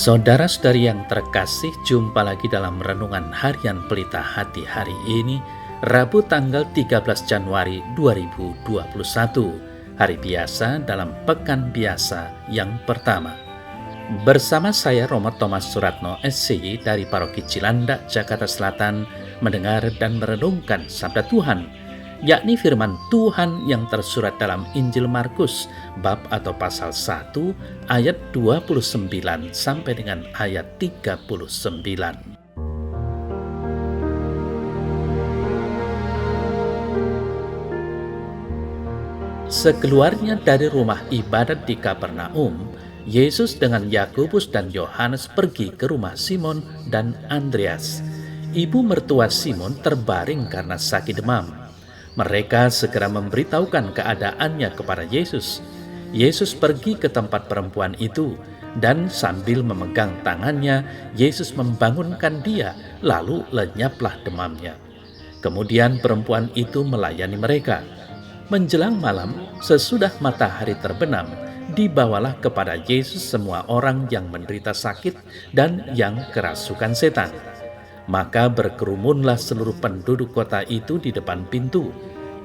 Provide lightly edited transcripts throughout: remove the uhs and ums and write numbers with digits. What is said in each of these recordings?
Saudara-saudari yang terkasih, jumpa lagi dalam Renungan Harian Pelita Hati hari ini, Rabu tanggal 13 Januari 2021, hari biasa dalam Pekan Biasa yang pertama. Bersama saya Romo Thomas Suratno SCY dari Paroki Cilandak, Jakarta Selatan, mendengar dan merenungkan Sabda Tuhan, yakni firman Tuhan yang tersurat dalam Injil Markus bab atau pasal 1 ayat 29 sampai dengan ayat 39. Sekeluarnya dari rumah ibadat di Kapernaum, Yesus dengan Yakobus dan Yohanes pergi ke rumah Simon dan Andreas. Ibu mertua Simon terbaring karena sakit demam. Mereka segera memberitahukan keadaannya kepada Yesus. Yesus pergi ke tempat perempuan itu, dan sambil memegang tangannya, Yesus membangunkan dia, lalu lenyaplah demamnya. Kemudian perempuan itu melayani mereka. Menjelang malam, sesudah matahari terbenam, dibawalah kepada Yesus semua orang yang menderita sakit dan yang kerasukan setan. Maka berkerumunlah seluruh penduduk kota itu di depan pintu.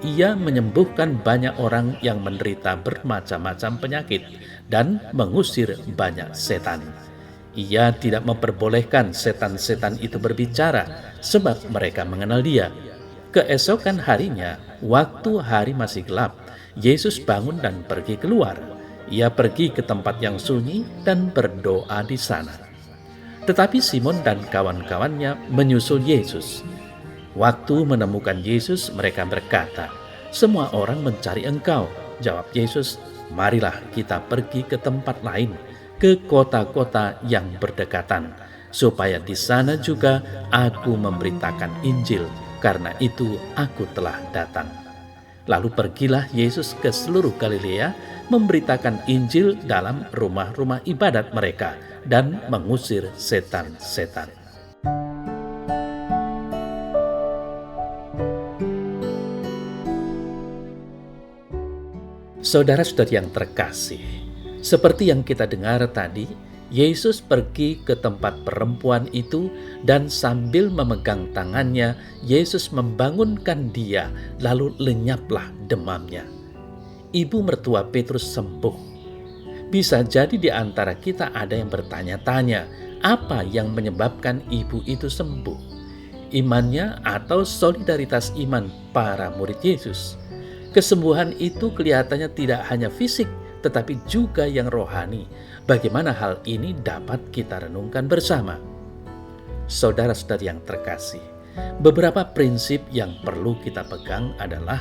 Ia menyembuhkan banyak orang yang menderita bermacam-macam penyakit dan mengusir banyak setan. Ia tidak memperbolehkan setan-setan itu berbicara, sebab mereka mengenal dia. Keesokan harinya, waktu hari masih gelap, Yesus bangun dan pergi keluar. Ia pergi ke tempat yang sunyi dan berdoa di sana. Tetapi Simon dan kawan-kawannya menyusul Yesus. Waktu menemukan Yesus, mereka berkata, "Semua orang mencari Engkau." Jawab Yesus, "Marilah kita pergi ke tempat lain, ke kota-kota yang berdekatan, supaya di sana juga aku memberitakan Injil, karena itu aku telah datang." Lalu pergilah Yesus ke seluruh Galilea, memberitakan Injil dalam rumah-rumah ibadat mereka, dan mengusir setan-setan. Saudara-saudari yang terkasih, seperti yang kita dengar tadi, Yesus pergi ke tempat perempuan itu, dan sambil memegang tangannya, Yesus membangunkan dia, lalu lenyaplah demamnya. Ibu mertua Petrus sembuh. Bisa jadi di antara kita ada yang bertanya-tanya, apa yang menyebabkan ibu itu sembuh? Imannya atau solidaritas iman para murid Yesus? Kesembuhan itu kelihatannya tidak hanya fisik, tetapi juga yang rohani. Bagaimana hal ini dapat kita renungkan bersama? Saudara-saudari yang terkasih, beberapa prinsip yang perlu kita pegang adalah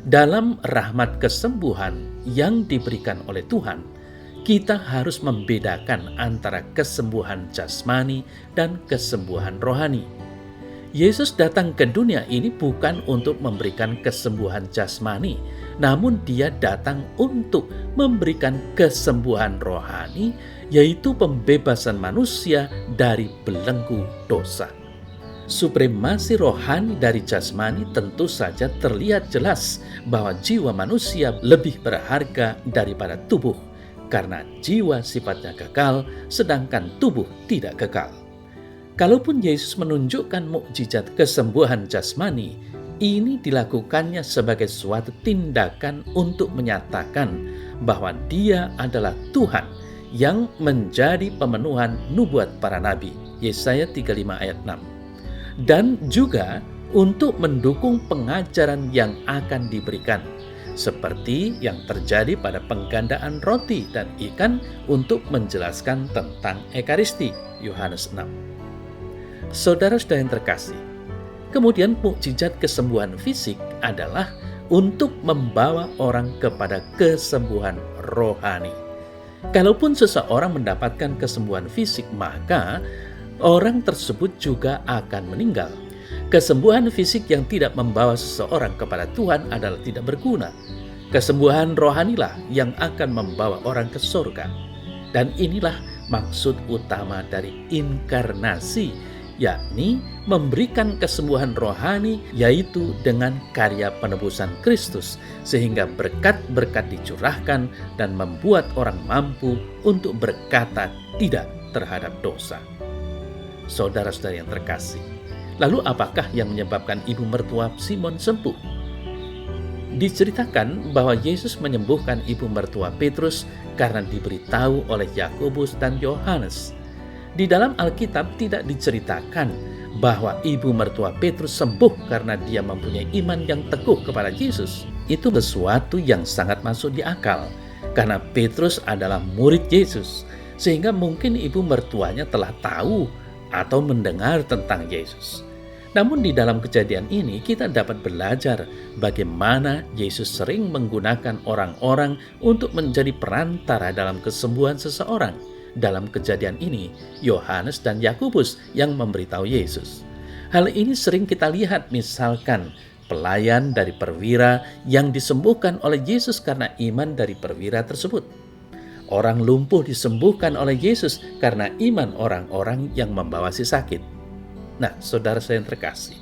dalam rahmat kesembuhan yang diberikan oleh Tuhan, kita harus membedakan antara kesembuhan jasmani dan kesembuhan rohani. Yesus datang ke dunia ini bukan untuk memberikan kesembuhan jasmani, namun Dia datang untuk memberikan kesembuhan rohani, yaitu pembebasan manusia dari belenggu dosa. Supremasi rohani dari jasmani tentu saja terlihat jelas bahwa jiwa manusia lebih berharga daripada tubuh, karena jiwa sifatnya kekal, sedangkan tubuh tidak kekal. Kalaupun Yesus menunjukkan mukjizat kesembuhan jasmani, ini dilakukannya sebagai suatu tindakan untuk menyatakan bahwa Dia adalah Tuhan yang menjadi pemenuhan nubuat para nabi, Yesaya 35 ayat 6. Dan juga untuk mendukung pengajaran yang akan diberikan, seperti yang terjadi pada penggandaan roti dan ikan untuk menjelaskan tentang Ekaristi, Yohanes 6. Saudara-saudara yang terkasih, kemudian mukjizat kesembuhan fisik adalah untuk membawa orang kepada kesembuhan rohani. Kalaupun seseorang mendapatkan kesembuhan fisik, maka orang tersebut juga akan meninggal. Kesembuhan fisik yang tidak membawa seseorang kepada Tuhan adalah tidak berguna. Kesembuhan rohanilah yang akan membawa orang ke surga. Dan inilah maksud utama dari inkarnasi, yakni memberikan kesembuhan rohani, yaitu dengan karya penebusan Kristus, sehingga berkat-berkat dicurahkan dan membuat orang mampu untuk berkata tidak terhadap dosa. Saudara-saudara yang terkasih, lalu apakah yang menyebabkan ibu mertua Simon sembuh? Diceritakan bahwa Yesus menyembuhkan ibu mertua Petrus karena diberitahu oleh Yakobus dan Yohanes. Di dalam Alkitab tidak diceritakan bahwa ibu mertua Petrus sembuh karena dia mempunyai iman yang teguh kepada Yesus. Itu sesuatu yang sangat masuk di akal, karena Petrus adalah murid Yesus, sehingga mungkin ibu mertuanya telah tahu atau mendengar tentang Yesus. Namun di dalam kejadian ini kita dapat belajar bagaimana Yesus sering menggunakan orang-orang untuk menjadi perantara dalam kesembuhan seseorang. Dalam kejadian ini, Yohanes dan Yakobus yang memberitahu Yesus. Hal ini sering kita lihat, misalkan pelayan dari perwira yang disembuhkan oleh Yesus karena iman dari perwira tersebut. Orang lumpuh disembuhkan oleh Yesus karena iman orang-orang yang membawa si sakit. Nah, saudara saya yang terkasih,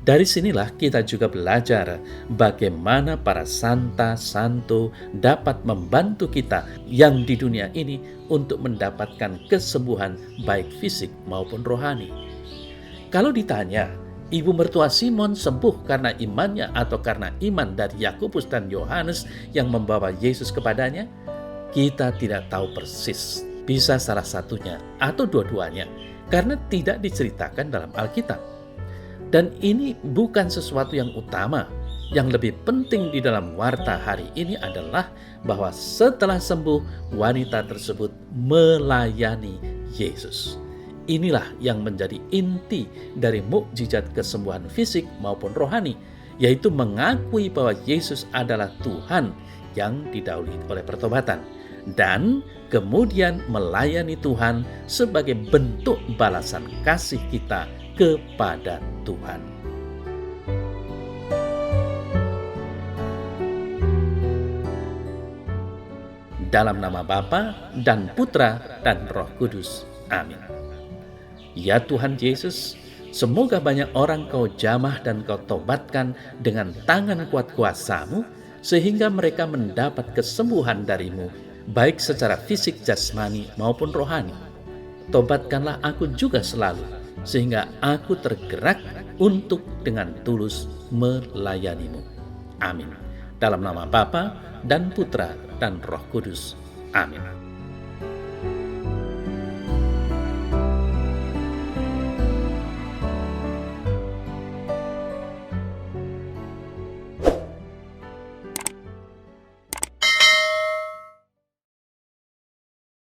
dari sinilah kita juga belajar bagaimana para santo dapat membantu kita yang di dunia ini untuk mendapatkan kesembuhan baik fisik maupun rohani. Kalau ditanya, ibu mertua Simon sembuh karena imannya atau karena iman dari Yakobus dan Yohanes yang membawa Yesus kepadanya? Kita tidak tahu persis, bisa salah satunya atau dua-duanya, karena tidak diceritakan dalam Alkitab. Dan ini bukan sesuatu yang utama. Yang lebih penting di dalam warta hari ini adalah bahwa setelah sembuh, wanita tersebut melayani Yesus. Inilah yang menjadi inti dari mukjizat kesembuhan fisik maupun rohani, yaitu mengakui bahwa Yesus adalah Tuhan yang didahului oleh pertobatan, dan kemudian melayani Tuhan sebagai bentuk balasan kasih kita kepada Tuhan. Dalam nama Bapa dan Putra dan Roh Kudus. Amin. Ya Tuhan Yesus, semoga banyak orang Kau jamah dan Kau tobatkan dengan tangan kuat kuasa-Mu, sehingga mereka mendapat kesembuhan dari-Mu, baik secara fisik jasmani maupun rohani. Tobatkanlah aku juga selalu, sehingga aku tergerak untuk dengan tulus melayani-Mu. Amin. Dalam nama Bapa dan Putra dan Roh Kudus. Amin.